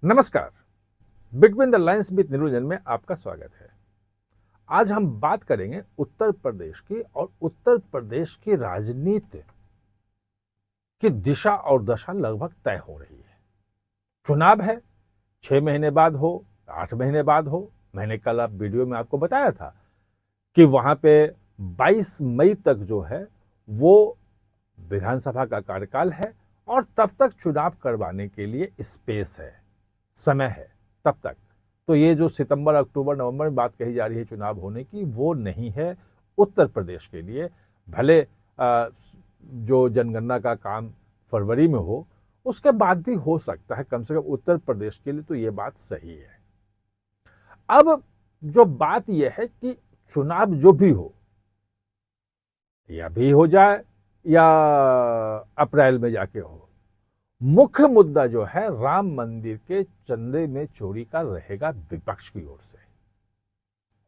नमस्कार। Between the lines with निरुंजन में आपका स्वागत है। आज हम बात करेंगे उत्तर प्रदेश की और उत्तर प्रदेश की राजनीति की दिशा और दशा लगभग तय हो रही है। चुनाव है, 6 महीने बाद हो, 8 महीने बाद हो। मैंने कल आप वीडियो में आपको बताया था कि वहां पे 22 मई तक जो है वो विधानसभा का कार्यकाल है और तब तक चुनाव करवाने के लिए स्पेस है, समय है तब तक। तो ये जो सितंबर, अक्टूबर, नवंबर में बात कही जा रही है चुनाव होने की, वो नहीं है उत्तर प्रदेश के लिए। भले जो जनगणना का काम फरवरी में हो, उसके बाद भी हो सकता है। कम से कम उत्तर प्रदेश के लिए तो ये बात सही है। अब जो बात यह है कि चुनाव जो भी हो, या भी हो जाए या अप्रैल में जाके हो, मुख्य मुद्दा जो है राम मंदिर के चंदे में चोरी का रहेगा विपक्ष की ओर से।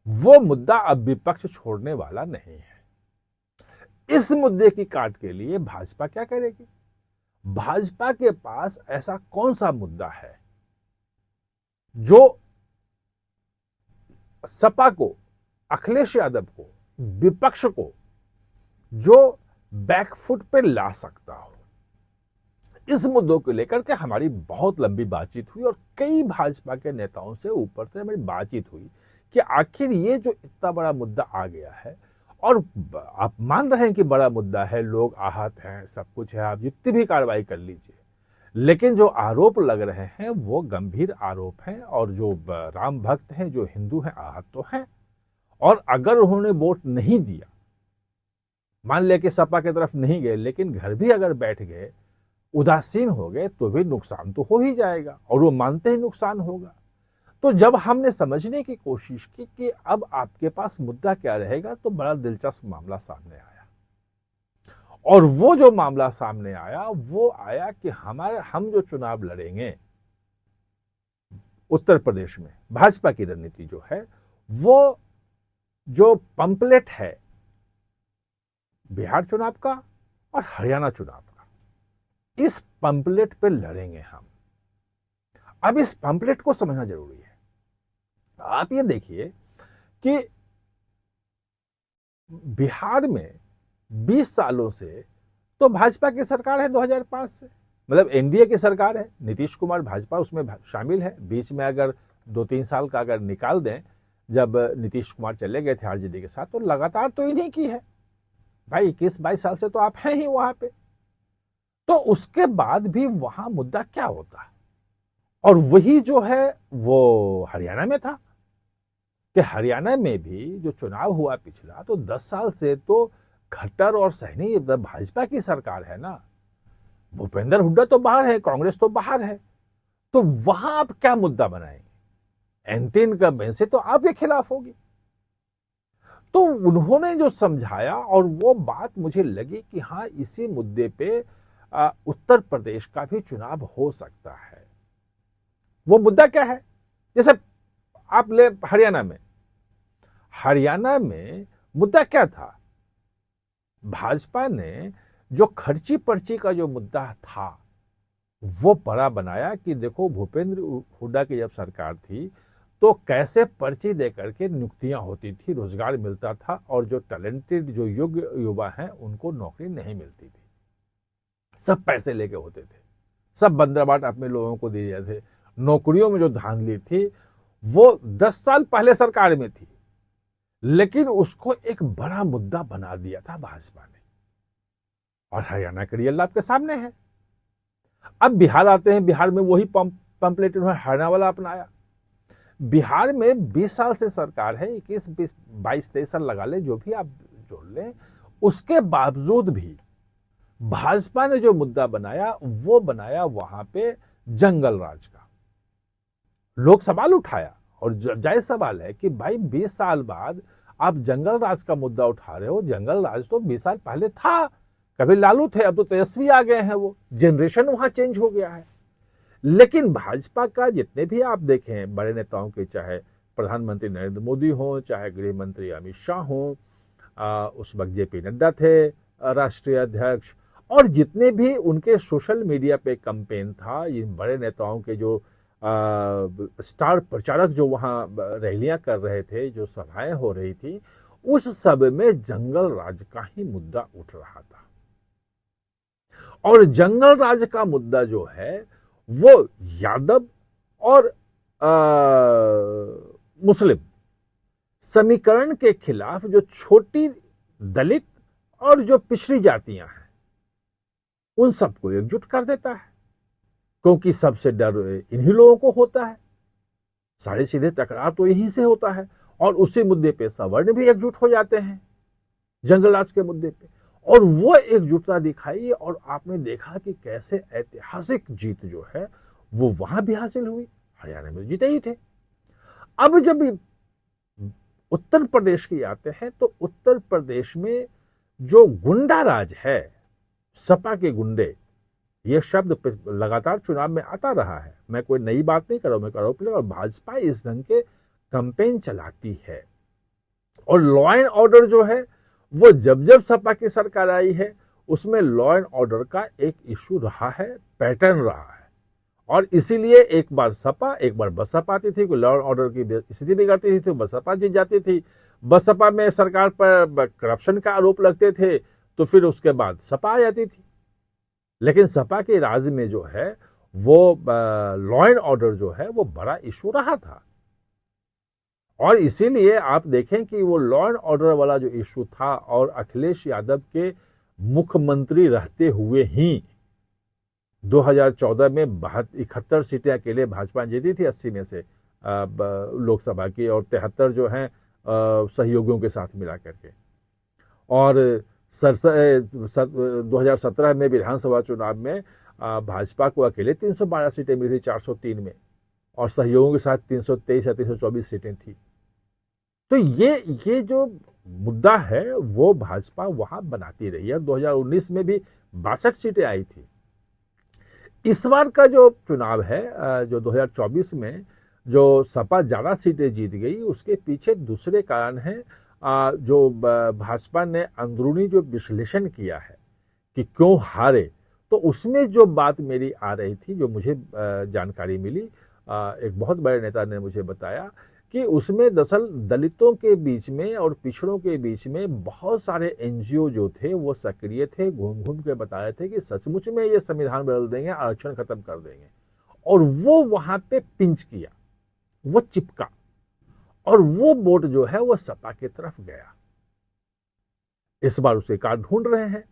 वो मुद्दा अब विपक्ष छोड़ने वाला नहीं है। इस मुद्दे की काट के लिए भाजपा क्या करेगी? भाजपा के पास ऐसा कौन सा मुद्दा है जो सपा को, अखिलेश यादव को, विपक्ष को जो बैकफुट पे ला सकता हो? इस मुद्दों को लेकर के हमारी बहुत लंबी बातचीत हुई और कई भाजपा के नेताओं से ऊपर से हमारी बातचीत हुई कि आखिर ये जो इतना बड़ा मुद्दा आ गया है, और आप मान रहे हैं कि बड़ा मुद्दा है, लोग आहत हैं, सब कुछ है, आप जितनी भी कार्रवाई कर लीजिए, लेकिन जो आरोप लग रहे हैं वो गंभीर आरोप हैं। और जो राम भक्त हैं, जो हिंदू हैं, आहत तो हैं। और अगर उन्होंने वोट नहीं दिया, मान लिया कि सपा की तरफ नहीं गए, लेकिन घर भी अगर बैठ गए, उदासीन हो गए, तो भी नुकसान तो हो ही जाएगा और वो मानते ही नुकसान होगा। तो जब हमने समझने की कोशिश की कि अब आपके पास मुद्दा क्या रहेगा, तो बड़ा दिलचस्प मामला सामने आया। और वो जो मामला सामने आया वो आया कि हम जो चुनाव लड़ेंगे उत्तर प्रदेश में, भाजपा की रणनीति जो है, वो जो पंपलेट है बिहार चुनाव का और हरियाणा चुनाव का, इस पंपलेट पे लड़ेंगे हम। अब इस पंपलेट को समझना जरूरी है। आप ये देखिए कि बिहार में 20 सालों से तो भाजपा की सरकार है, 2005 से, मतलब एनडीए की सरकार है। नीतीश कुमार भाजपा उसमें शामिल है। बीच में अगर 2-3 साल का अगर निकाल दें, जब नीतीश कुमार चले गए थे आरजेडी के साथ, तो लगातार तो इन्हीं की है भाई। 21-22 साल से तो आप हैं ही वहां पे। तो उसके बाद भी वहां मुद्दा क्या होता है? और वही जो है वो हरियाणा में था कि हरियाणा में भी जो चुनाव हुआ पिछला, तो 10 साल से तो खट्टर और सहनी भाजपा की सरकार है ना। भूपेंद्र हुड्डा तो बाहर है, कांग्रेस तो बाहर है। तो वहां आप क्या मुद्दा बनाएंगे? एंटी इनकम्बेंसी से तो आपके खिलाफ होगी। तो उन्होंने जो समझाया, और वो बात मुझे लगी कि हाँ, इसी मुद्दे पे उत्तर प्रदेश का भी चुनाव हो सकता है। वो मुद्दा क्या है? जैसे आप ले हरियाणा में मुद्दा क्या था? भाजपा ने जो खर्ची पर्ची का जो मुद्दा था वो बड़ा बनाया कि देखो, भूपेंद्र हुड्डा की जब सरकार थी तो कैसे पर्ची देकर के नियुक्तियां होती थी, रोजगार मिलता था, और जो टैलेंटेड, जो योग्य युवा हैं, उनको नौकरी नहीं मिलती थी। सब पैसे लेके होते थे, सब बंदरबाट अपने लोगों को दिए जाते थे। नौकरियों में जो धांधली थी वो 10 साल पहले सरकार में थी, लेकिन उसको एक बड़ा मुद्दा बना दिया था भाजपा ने। और हरियाणा के रियल आपके सामने है। अब बिहार आते हैं, बिहार में वही पंपलेट उन्होंने हरियाणा वाला अपनाया। बिहार में 20 साल से सरकार है, 21, 22, 23 साल लगा ले, जो भी आप जोड़ लें, उसके बावजूद भी भाजपा ने जो मुद्दा बनाया वो बनाया वहां पे जंगल राज का। लोग सवाल उठाया, और जायज सवाल है कि भाई 20 साल बाद आप जंगल राज का मुद्दा उठा रहे हो। जंगल राज तो 20 साल पहले था, कभी लालू थे, अब तो तेजस्वी आ गए हैं, वो जनरेशन वहां चेंज हो गया है। लेकिन भाजपा का जितने भी आप देखें बड़े नेताओं के, चाहे प्रधानमंत्री नरेंद्र मोदी हो, चाहे गृह मंत्री अमित शाह हो, उस वक्त जेपी नड्डा थे राष्ट्रीय अध्यक्ष, और जितने भी उनके सोशल मीडिया पे कैंपेन था, इन बड़े नेताओं के जो स्टार प्रचारक जो वहां रैलियां कर रहे थे, जो सभाएं हो रही थी, उस सब में जंगल राज का ही मुद्दा उठ रहा था। और जंगल राज का मुद्दा जो है वो यादव और मुस्लिम समीकरण के खिलाफ जो छोटी दलित और जो पिछड़ी जातियां हैं उन सबको एकजुट कर देता है, क्योंकि सबसे डर इन्हीं लोगों को होता है। सारे सीधे टकराव तो यहीं से होता है और उसी मुद्दे पे सवर्ण भी एकजुट हो जाते हैं जंगल राज के मुद्दे पे, और वो एकजुटता दिखाई और आपने देखा कि कैसे ऐतिहासिक जीत जो है वो वहां भी हासिल हुई। हरियाणा में जीते ही थे। अब जब उत्तर प्रदेश की आते हैं तो उत्तर प्रदेश में जो गुंडा राज है, सपा के गुंडे, ये शब्द लगातार चुनाव में आता रहा है। मैं कोई नई बात नहीं कर रहा हूं, मैं कर रहा हूं, और भाजपा इस ढंग के कैंपेन चलाती है। और लॉ एंड ऑर्डर जो है वो जब जब सपा की सरकार आई है उसमें लॉ एंड ऑर्डर का एक इशू रहा है, पैटर्न रहा है। और इसीलिए एक बार सपा एक बार बसपा आती थी, कोई लॉ एंड ऑर्डर की स्थिति बिगड़ती थी तो बसपा जीत जाती थी। बसपा में सरकार पर करप्शन का आरोप लगते थे तो फिर उसके बाद सपा आ जाती थी। लेकिन सपा के राज में जो है वो लॉ एंड ऑर्डर जो है वो बड़ा इशू रहा था। और इसीलिए आप देखें कि वो लॉ एंड ऑर्डर वाला जो इशू था और अखिलेश यादव के मुख्यमंत्री रहते हुए ही 2014 में 71 सीटें अकेले भाजपा जीती थी 80 में से लोकसभा की, और 73 जो हैं सहयोगियों के साथ मिला करके। और 2017 में विधानसभा चुनाव में भाजपा को अकेले 312 सीटें मिली थी 403 में, और सहयोगियों के साथ 323 या 324 सीटें थी। तो ये जो मुद्दा है वो भाजपा वहां बनाती रही है। 2019 में भी 62 सीटें आई थी। इस बार का जो चुनाव है जो 2024 में जो सपा ज्यादा सीटें जीत गई, उसके पीछे दूसरे कारण है जो भाजपा ने अंदरूनी जो विश्लेषण किया है कि क्यों हारे, तो उसमें जो बात मेरी आ रही थी, जो मुझे जानकारी मिली, एक बहुत बड़े नेता ने मुझे बताया कि उसमें दरअसल दलितों के बीच में और पिछड़ों के बीच में बहुत सारे एनजीओ जो थे वो सक्रिय थे, घूम घूम के बता रहे थे कि सचमुच में ये संविधान बदल देंगे, आरक्षण खत्म कर देंगे। और वो वहां पे पिंच किया, वो चिपका, और वो वोट जो है वो सपा की तरफ गया। इस बार उसके कारण ढूंढ रहे हैं।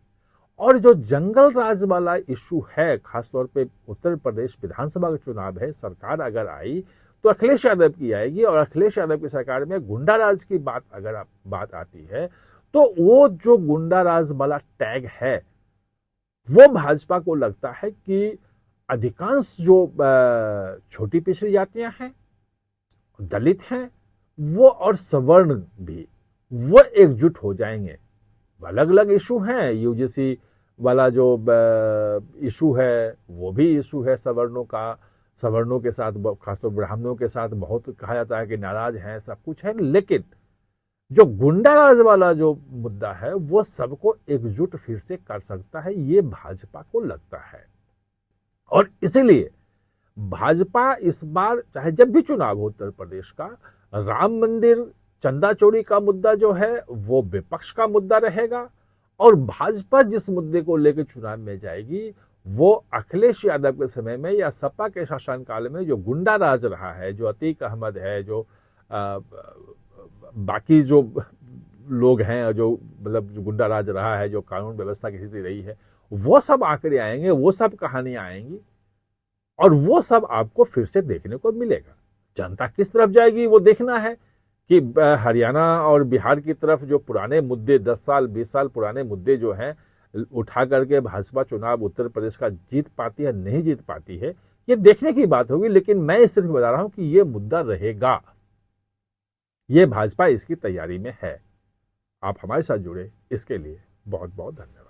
और जो जंगल राज वाला इशू है, खासतौर पे उत्तर प्रदेश विधानसभा का चुनाव है, सरकार अगर आई तो अखिलेश यादव की आएगी, और अखिलेश यादव की सरकार में गुंडा राज की बात आती है तो वो जो गुंडा राज वाला टैग है वो भाजपा को लगता है कि अधिकांश जो छोटी पिछड़ी जातियां हैं, दलित हैं, वो और सवर्ण भी वो एकजुट हो जाएंगे। अलग अलग इशू हैं, यूजीसी वाला जो इशू है वो भी इशू है सवर्णों का, सवर्णों के साथ, खासतौर ब्राह्मणों के साथ बहुत कहा जाता है कि नाराज हैं, सब कुछ है। लेकिन जो गुंडाराज वाला जो मुद्दा है वो सबको एकजुट फिर से कर सकता है, ये भाजपा को लगता है। और इसीलिए भाजपा इस बार चाहे जब भी चुनाव हो उत्तर प्रदेश का, राम मंदिर, चंदा चोरी का मुद्दा जो है वो विपक्ष का मुद्दा रहेगा, और भाजपा जिस मुद्दे को लेकर चुनाव में जाएगी वो अखिलेश यादव के समय में या सपा के शासनकाल में जो गुंडा राज रहा है, जो अतीक अहमद है, जो बाकी जो लोग हैं, जो मतलब जो गुंडा राज रहा है, जो कानून व्यवस्था की स्थिति रही है, वो सब आंकड़े आएंगे, वो सब कहानियां आएंगी, और वो सब आपको फिर से देखने को मिलेगा। जनता किस तरफ जाएगी वो देखना है कि हरियाणा और बिहार की तरफ जो पुराने मुद्दे, 10 साल 20 साल पुराने मुद्दे जो हैं उठा करके भाजपा चुनाव उत्तर प्रदेश का जीत पाती है नहीं जीत पाती है, ये देखने की बात होगी। लेकिन मैं सिर्फ बता रहा हूं कि ये मुद्दा रहेगा, ये भाजपा इसकी तैयारी में है। आप हमारे साथ जुड़े इसके लिए बहुत बहुत धन्यवाद।